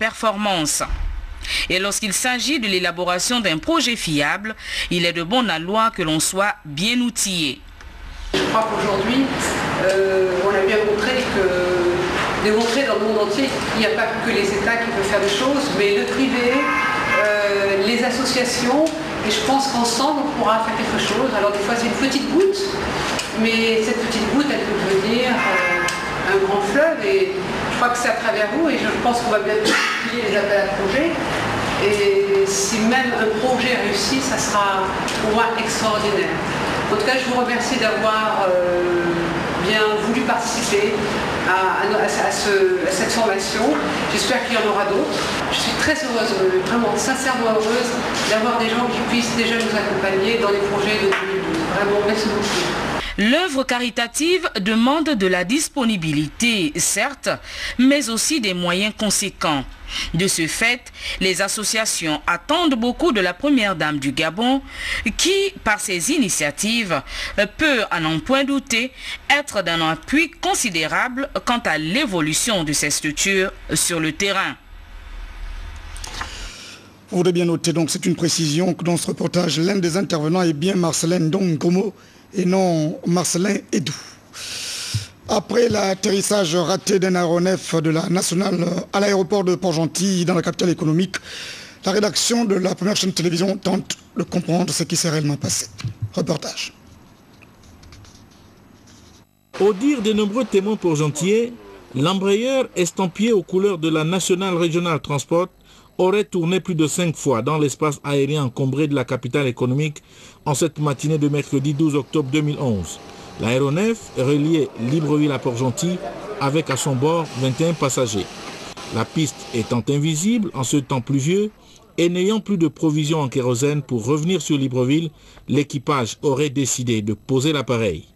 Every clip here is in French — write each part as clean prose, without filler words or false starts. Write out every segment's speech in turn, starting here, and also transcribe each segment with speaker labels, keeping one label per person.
Speaker 1: performance. Et lorsqu'il s'agit de l'élaboration d'un projet fiable, il est de bon aloi que l'on soit bien outillé.
Speaker 2: Je crois qu'aujourd'hui, on a bien démontré dans le monde entier qu'il n'y a pas que les États qui peuvent faire des choses, mais le privé, les associations, et je pense qu'ensemble on pourra faire quelque chose. Alors des fois c'est une petite goutte, mais cette petite goutte elle peut devenir un grand fleuve, et je crois que c'est à travers vous, et je pense qu'on va bientôt multiplier les appels à projets. Et si même un projet réussit, ça sera pour moi extraordinaire. En tout cas, je vous remercie d'avoir bien voulu participer à cette formation. J'espère qu'il y en aura d'autres. Je suis très heureuse, vraiment sincèrement heureuse d'avoir des gens qui puissent déjà nous accompagner dans les projets de 2012. Vraiment, merci beaucoup.
Speaker 1: L'œuvre caritative demande de la disponibilité, certes, mais aussi des moyens conséquents. De ce fait, les associations attendent beaucoup de la première dame du Gabon qui, par ses initiatives, peut, à n'en point douter, être d'un appui considérable quant à l'évolution de ces structures sur le terrain.
Speaker 3: Vous voudrez bien noter, donc c'est une précision que dans ce reportage, l'un des intervenants est bien Marcelin Ndongomo et non Marcelin Edou. Après l'atterrissage raté d'un aéronef de la nationale à l'aéroport de Port-Gentil dans la capitale économique, la rédaction de la première chaîne de télévision tente de comprendre ce qui s'est réellement passé. Reportage.
Speaker 4: Au dire de nombreux témoins portgentillais, l'embrayeur estampillé aux couleurs de la National Regional Transport aurait tourné plus de 5 fois dans l'espace aérien encombré de la capitale économique en cette matinée de mercredi 12 octobre 2011. L'aéronef reliait Libreville à Port-Gentil avec à son bord 21 passagers. La piste étant invisible en ce temps pluvieux et n'ayant plus de provisions en kérosène pour revenir sur Libreville, l'équipage aurait décidé de poser l'appareil,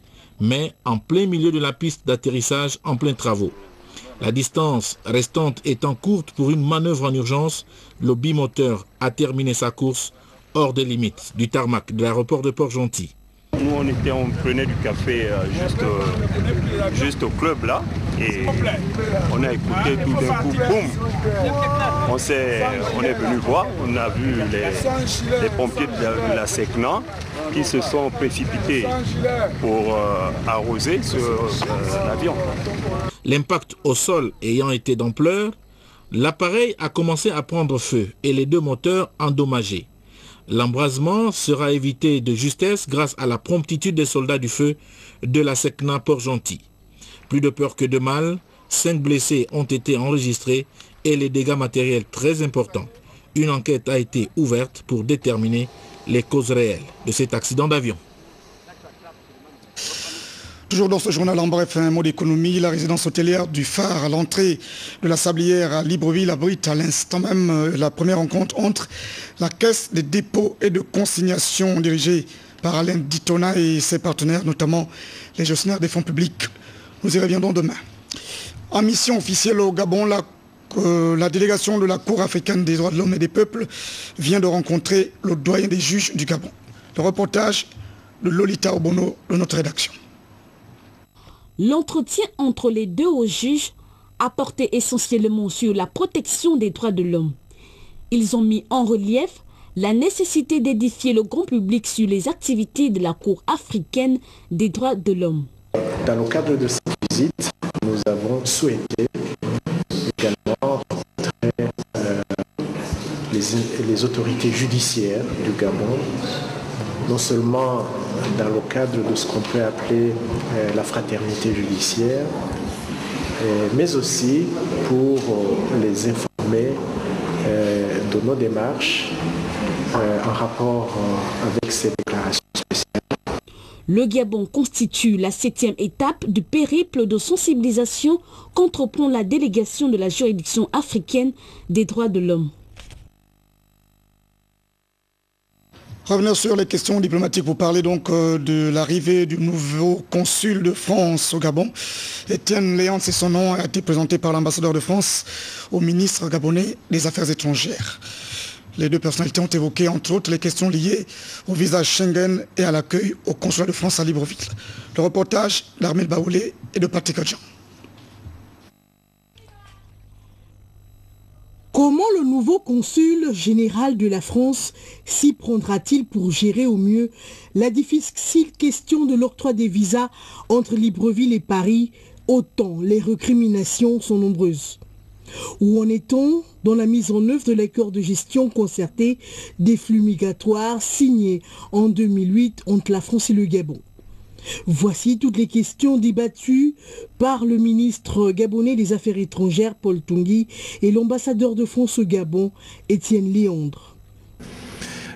Speaker 4: mais en plein milieu de la piste d'atterrissage en plein travaux. La distance restante étant courte pour une manœuvre en urgence, le bimoteur a terminé sa course hors des limites du tarmac de l'aéroport de Port-Gentil.
Speaker 5: Nous on prenait du café juste au club là et on a écouté tout d'un coup, boum, on est venu voir, on a vu les pompiers de la SECNA qui se sont précipités pour arroser l'avion.
Speaker 4: L'impact au sol ayant été d'ampleur, l'appareil a commencé à prendre feu et les deux moteurs endommagés. L'embrasement sera évité de justesse grâce à la promptitude des soldats du feu de la SECNA Port-Gentil. Plus de peur que de mal, 5 blessés ont été enregistrés et les dégâts matériels très importants. Une enquête a été ouverte pour déterminer les causes réelles de cet accident d'avion.
Speaker 3: Toujours dans ce journal, en bref, un mot d'économie. La résidence hôtelière du Phare à l'entrée de la Sablière à Libreville abrite à l'instant même la première rencontre entre la Caisse des dépôts et de consignation dirigée par Alain Ditona et ses partenaires, notamment les gestionnaires des fonds publics. Nous y reviendrons demain. En mission officielle au Gabon, la délégation de la Cour africaine des droits de l'homme et des peuples vient de rencontrer le doyen des juges du Gabon. Le reportage de Lolita Obono de notre rédaction.
Speaker 6: L'entretien entre les deux hauts juges a porté essentiellement sur la protection des droits de l'homme. Ils ont mis en relief la nécessité d'édifier le grand public sur les activités de la Cour africaine des droits de l'homme.
Speaker 7: Dans le cadre de cette visite, nous avons souhaité également rencontrer les autorités judiciaires du Gabon, non seulement dans le cadre de ce qu'on peut appeler la fraternité judiciaire, mais aussi pour les informer de nos démarches en rapport avec ces déclarations spéciales.
Speaker 6: Le Gabon constitue la 7e étape du périple de sensibilisation qu'entreprend la délégation de la juridiction africaine des droits de l'homme.
Speaker 3: Revenir sur les questions diplomatiques, vous parlez donc de l'arrivée du nouveau consul de France au Gabon. Étienne Léon, c'est son nom, a été présenté par l'ambassadeur de France au ministre gabonais des Affaires étrangères. Les deux personnalités ont évoqué entre autres les questions liées au visa Schengen et à l'accueil au consulat de France à Libreville. Le reportage d'Armel Baoulé et de Patrick Adjan.
Speaker 8: Comment le nouveau consul général de la France s'y prendra-t-il pour gérer au mieux la difficile question de l'octroi des visas entre Libreville et Paris, autant les récriminations sont nombreuses? Où en est-on dans la mise en œuvre de l'accord de gestion concerté des flux migratoires signé en 2008 entre la France et le Gabon? Voici toutes les questions débattues par le ministre gabonais des Affaires étrangères, Paul Tungui, et l'ambassadeur de France au Gabon, Étienne Léandre.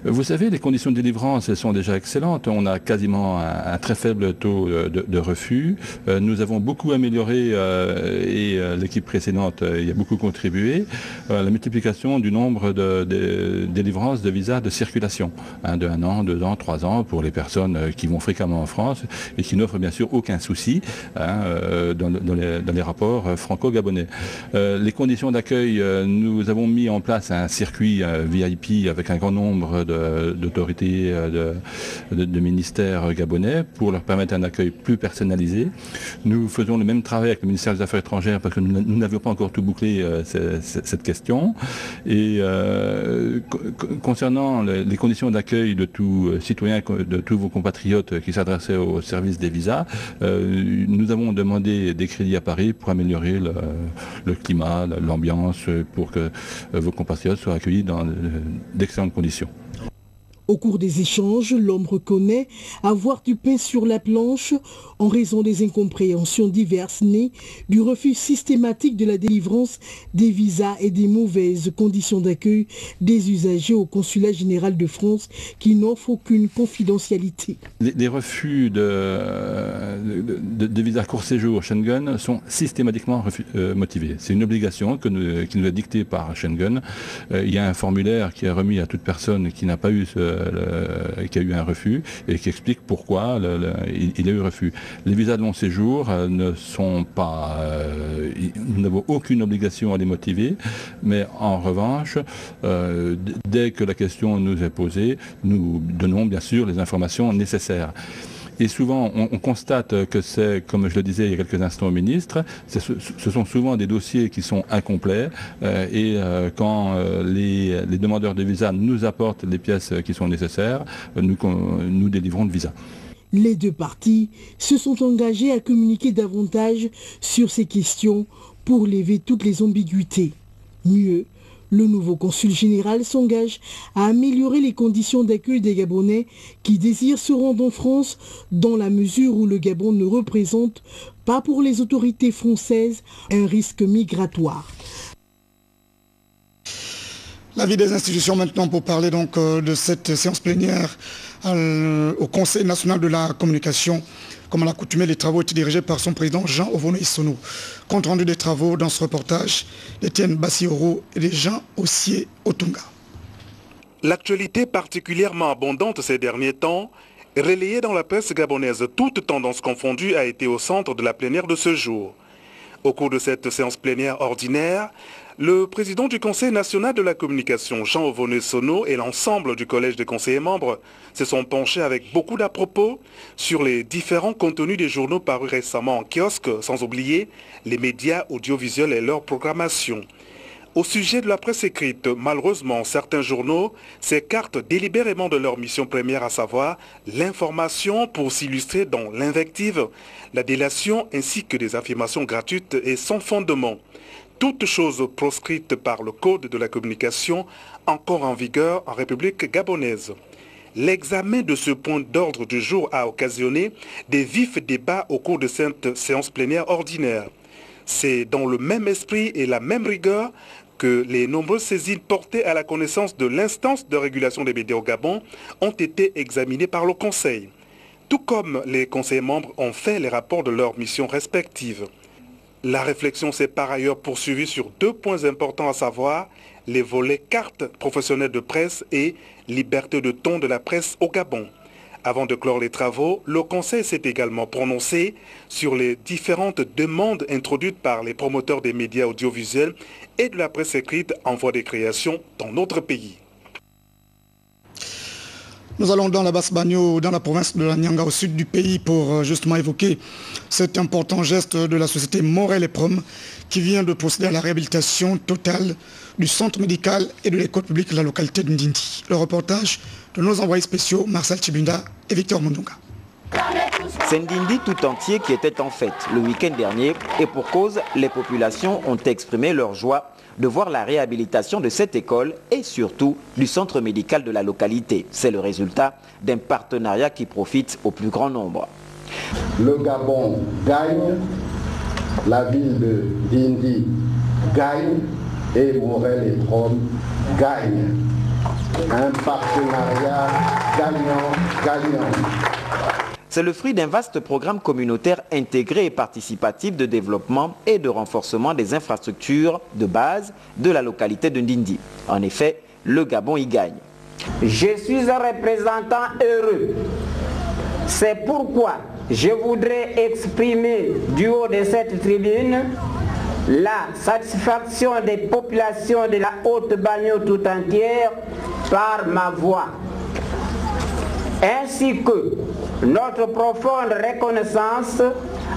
Speaker 9: Vous savez, les conditions de délivrance, elles sont déjà excellentes. On a quasiment un très faible taux de refus. Nous avons beaucoup amélioré, et l'équipe précédente y a beaucoup contribué, la multiplication du nombre de délivrances de visas de circulation. De 1 an, 2 ans, 3 ans pour les personnes qui vont fréquemment en France et qui n'offrent bien sûr aucun souci dans les rapports franco-gabonais. Les conditions d'accueil, nous avons mis en place un circuit VIP avec un grand nombre d'autorités, de ministères gabonais pour leur permettre un accueil plus personnalisé. Nous faisons le même travail avec le ministère des Affaires étrangères parce que nous n'avions pas encore tout bouclé cette question. Et concernant les conditions d'accueil de tous citoyens, de tous vos compatriotes qui s'adressaient au service des visas, nous avons demandé des crédits à Paris pour améliorer le climat, l'ambiance, pour que vos compatriotes soient accueillis dans d'excellentes conditions.
Speaker 8: Au cours des échanges, l'homme reconnaît avoir du pain sur la planche en raison des incompréhensions diverses nées du refus systématique de la délivrance des visas et des mauvaises conditions d'accueil des usagers au consulat général de France qui n'offrent aucune confidentialité.
Speaker 9: Les refus de visas court séjour Schengen sont systématiquement motivés. C'est une obligation qui nous est dictée par Schengen. Il y a un formulaire qui est remis à toute personne qui n'a pas eu qui a eu un refus et qui explique pourquoi il a eu refus. Les visas de long séjour ne sont pas... nous n'avons aucune obligation à les motiver, mais en revanche, dès que la question nous est posée, nous donnons bien sûr les informations nécessaires. Et souvent, on constate que c'est, comme je le disais il y a quelques instants au ministre, ce sont souvent des dossiers qui sont incomplets quand les demandeurs de visa nous apportent les pièces qui sont nécessaires, nous délivrons le visa.
Speaker 8: Les deux parties se sont engagées à communiquer davantage sur ces questions pour lever toutes les ambiguïtés. Mieux, le nouveau consul général s'engage à améliorer les conditions d'accueil des Gabonais qui désirent se rendre en France dans la mesure où le Gabon ne représente pas pour les autorités françaises un risque migratoire.
Speaker 3: L'avis des institutions maintenant pour parler donc de cette séance plénière au Conseil national de la communication. Comme à l'accoutumée, les travaux étaient dirigés par son président Jean Ovono Issono. Compte rendu des travaux dans ce reportage d'Étienne Bassioro et de Jean Ossier Otunga.
Speaker 10: L'actualité particulièrement abondante ces derniers temps, relayée dans la presse gabonaise, toutes tendances confondues, a été au centre de la plénière de ce jour. Au cours de cette séance plénière ordinaire, le président du Conseil national de la communication, Jean Ovono Issono, et l'ensemble du collège des conseillers membres se sont penchés avec beaucoup d'à-propos sur les différents contenus des journaux parus récemment en kiosque, sans oublier les médias audiovisuels et leur programmation. Au sujet de la presse écrite, malheureusement, certains journaux s'écartent délibérément de leur mission première, à savoir l'information pour s'illustrer dans l'invective, la délation ainsi que des affirmations gratuites et sans fondement. Toutes choses proscrites par le Code de la communication encore en vigueur en République gabonaise. L'examen de ce point d'ordre du jour a occasionné des vifs débats au cours de cette séance plénière ordinaire. C'est dans le même esprit et la même rigueur que les nombreuses saisines portées à la connaissance de l'instance de régulation des médias au Gabon ont été examinées par le Conseil. Tout comme les conseillers membres ont fait les rapports de leurs missions respectives. La réflexion s'est par ailleurs poursuivie sur deux points importants, à savoir les volets cartes professionnelles de presse et liberté de ton de la presse au Gabon. Avant de clore les travaux, le Conseil s'est également prononcé sur les différentes demandes introduites par les promoteurs des médias audiovisuels et de la presse écrite en voie de création dans notre pays.
Speaker 3: Nous allons dans la Basse-Bagno, dans la province de la Nyanga, au sud du pays, pour justement évoquer cet important geste de la société Morel et Prom qui vient de procéder à la réhabilitation totale du centre médical et de l'école publique de la localité de Ndindi. Le reportage de nos envoyés spéciaux Marcel Chibunda et Victor Mundunga.
Speaker 11: C'est Ndindi tout entier qui était en fête le week-end dernier et pour cause, les populations ont exprimé leur joie de voir la réhabilitation de cette école et surtout du centre médical de la localité. C'est le résultat d'un partenariat qui profite au plus grand nombre.
Speaker 12: Le Gabon gagne, la ville de Ndindi gagne et Morel et Prom gagne. Un partenariat gagnant-gagnant.
Speaker 11: C'est le fruit d'un vaste programme communautaire intégré et participatif de développement et de renforcement des infrastructures de base de la localité de Ndindi. En effet, le Gabon y gagne.
Speaker 13: Je suis un représentant heureux. C'est pourquoi je voudrais exprimer du haut de cette tribune la satisfaction des populations de la Haute-Bagno tout entière par ma voix, ainsi que notre profonde reconnaissance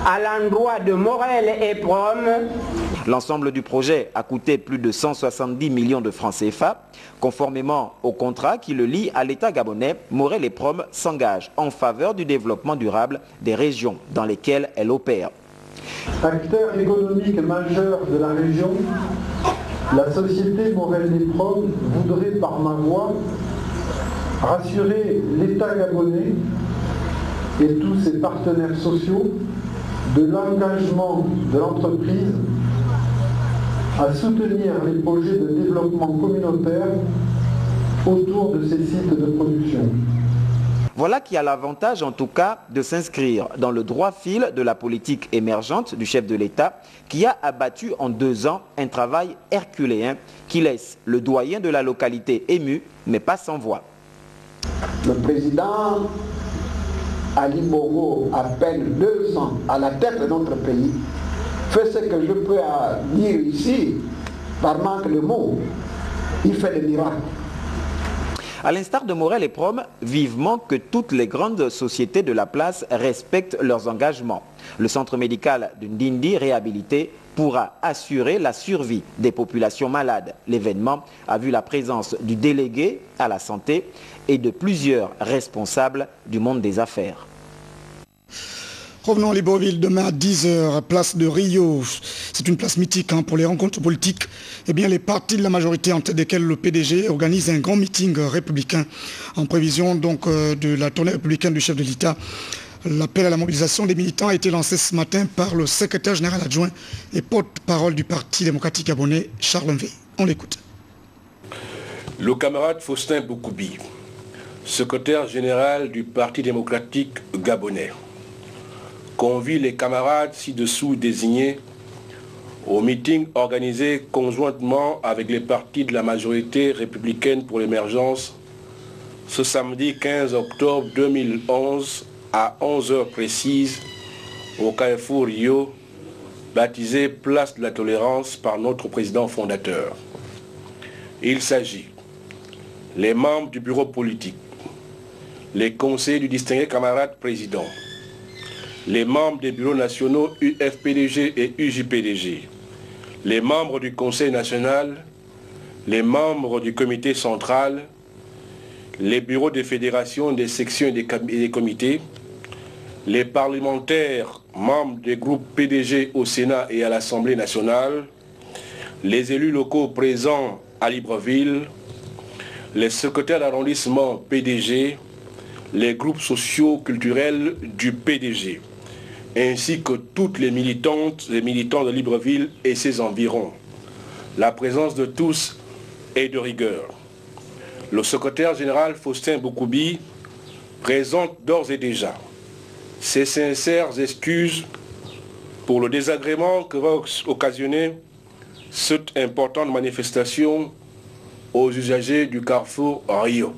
Speaker 13: à l'endroit de Morel et Prom.
Speaker 11: L'ensemble du projet a coûté plus de 170 millions de francs CFA. Conformément au contrat qui le lie à l'État gabonais, Morel et Prom s'engage en faveur du développement durable des régions dans lesquelles elle opère.
Speaker 12: Acteur économique majeur de la région, la société Morel et Prom voudrait par ma voix rassurer l'État gabonais et tous ses partenaires sociaux de l'engagement de l'entreprise à soutenir les projets de développement communautaire autour de ces sites de production.
Speaker 11: Voilà qui a l'avantage en tout cas de s'inscrire dans le droit fil de la politique émergente du chef de l'État qui a abattu en 2 ans un travail herculéen qui laisse le doyen de la localité ému mais pas sans voix.
Speaker 12: Le président Ali Bongo, à peine 2 ans à la tête de notre pays, fait ce que je peux dire ici, par manque de mots. Il fait des miracles.
Speaker 11: À l'instar de Morel et Prom, vivement que toutes les grandes sociétés de la place respectent leurs engagements. Le centre médical de Ndindi réhabilité pourra assurer la survie des populations malades. L'événement a vu la présence du délégué à la santé et de plusieurs responsables du monde des affaires.
Speaker 3: Revenons à Libreville, demain à 10h, place de Rio. C'est une place mythique pour les rencontres politiques. Eh bien, les partis de la majorité, en tête desquels le PDG, organisent un grand meeting républicain en prévision donc de la tournée républicaine du chef de l'État. L'appel à la mobilisation des militants a été lancé ce matin par le secrétaire général adjoint et porte-parole du Parti démocratique gabonais, Charles Mvé. On l'écoute.
Speaker 14: Le camarade Faustin Boukoubi, secrétaire général du Parti démocratique gabonais, convie les camarades ci-dessous désignés au meeting organisé conjointement avec les partis de la majorité républicaine pour l'émergence ce samedi 15 octobre 2011 à 11h précises au Carrefour Rio, baptisé Place de la Tolérance par notre président fondateur. Il s'agit les membres du bureau politique, les conseillers du distingué camarade président, les membres des bureaux nationaux UFPDG et UJPDG, les membres du Conseil national, les membres du comité central, les bureaux des fédérations, des sections et des comités, les parlementaires membres des groupes PDG au Sénat et à l'Assemblée nationale, les élus locaux présents à Libreville, les secrétaires d'arrondissement PDG, les groupes sociaux culturels du PDG, ainsi que toutes les militantes et militants de Libreville et ses environs. La présence de tous est de rigueur. Le secrétaire général Faustin Boukoubi présente d'ores et déjà ses sincères excuses pour le désagrément que va occasionner cette importante manifestation aux usagers du Carrefour Rio.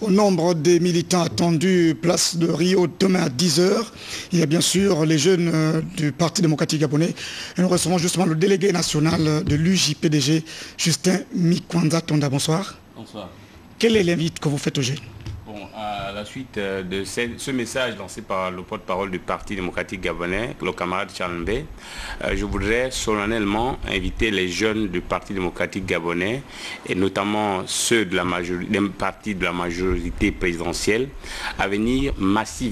Speaker 3: Au nombre des militants attendus, place de Rio demain à 10h, il y a bien sûr les jeunes du Parti démocratique gabonais. Et nous recevons justement le délégué national de l'UJPDG, Justin Mikwanza Tonda. Bonsoir.
Speaker 15: Bonsoir.
Speaker 3: Quel est l'invite que vous faites aux jeunes?
Speaker 15: À la suite de ce message lancé par le porte-parole du Parti démocratique gabonais, le camarade Charles Mbé, je voudrais solennellement inviter les jeunes du Parti démocratique gabonais et notamment ceux de la majorité présidentielle à venir massivement